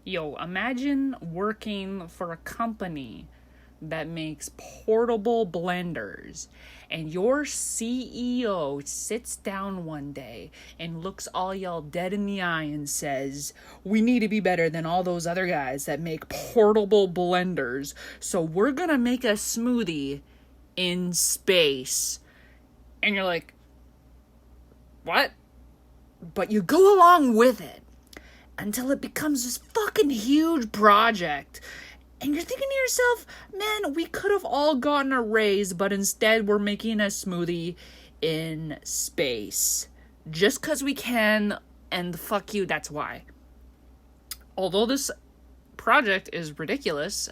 Yo, imagine working for a company that makes portable blenders, and your CEO sits down one day and looks all y'all dead in the eye and says, "We need to be better than all those other guys that make portable blenders, so we're gonna make a smoothie in space." And you're like, what? But you go along with it until it becomes this fucking huge project. And you're thinking to yourself, man, we could have all gotten a raise, but instead we're making a smoothie in space. Just because we can, and fuck you, that's why. Although this project is ridiculous,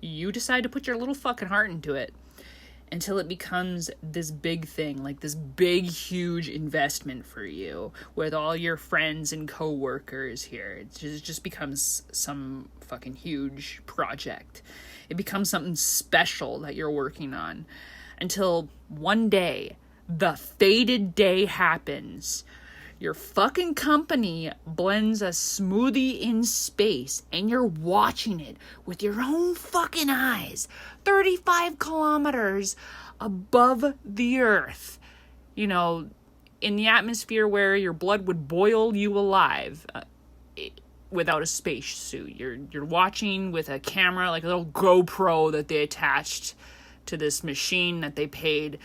you decide to put your little fucking heart into it until it becomes this big thing, like this big, huge investment for you with all your friends and co-workers here. It just becomes some fucking huge project. It becomes something special that you're working on until one day, the fated day happens. Your fucking company blends a smoothie in space and you're watching it with your own fucking eyes 35 kilometers above the earth. You know, in the atmosphere where your blood would boil you alive without a space suit. You're watching with a camera, like a little GoPro that they attached to this machine that they paid,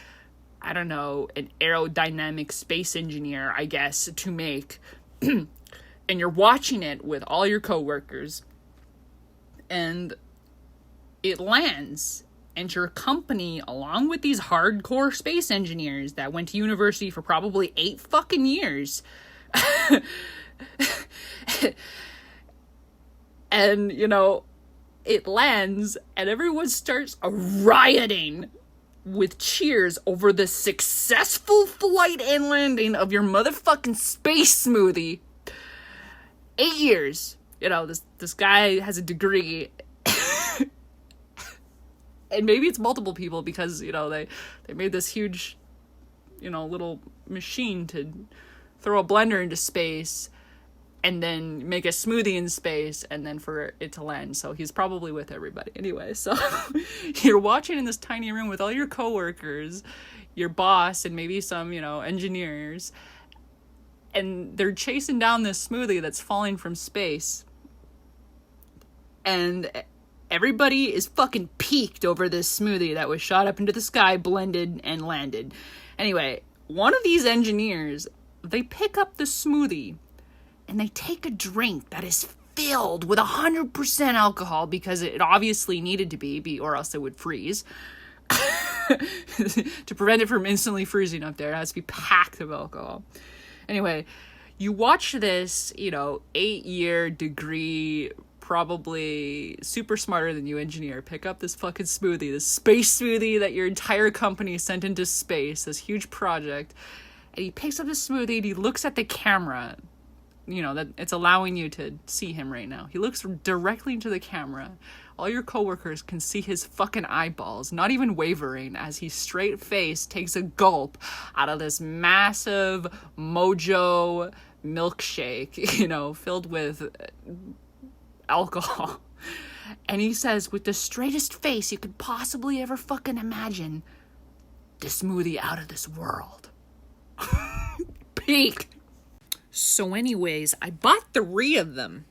I don't know, an aerodynamic space engineer, I guess, to make. And you're watching it with all your coworkers. And it lands. And your company, along with these hardcore space engineers that went to university for probably 8 fucking years. And, you know, it lands and everyone starts rioting with cheers over the successful flight and landing of your motherfucking space smoothie. 8 years. You know, this guy has a degree. And maybe it's multiple people because, you know, they made this huge, you know, little machine to throw a blender into space and then make a smoothie in space and then for it to land. So he's probably with everybody. Anyway, so you're watching in this tiny room with all your coworkers, your boss, and maybe some, you know, engineers. And they're chasing down this smoothie that's falling from space. And everybody is fucking peaked over this smoothie that was shot up into the sky, blended, and landed. Anyway, one of these engineers, they pick up the smoothie and they take a drink that is filled with 100% alcohol because it obviously needed to be or else it would freeze. To prevent it from instantly freezing up there, it has to be packed with alcohol. Anyway, you watch this, you know, 8-year degree, probably super smarter than you engineer, pick up this fucking smoothie, this space smoothie that your entire company sent into space, this huge project, and he picks up the smoothie and he looks at the camera. You know, that it's allowing you to see him right now. He looks directly into the camera. All your coworkers can see his fucking eyeballs, not even wavering, as he straight-faced takes a gulp out of this massive Mojo milkshake, you know, filled with alcohol. And he says, with the straightest face you could possibly ever fucking imagine, "The smoothie out of this world." Peak. So anyways, I bought 3 of them.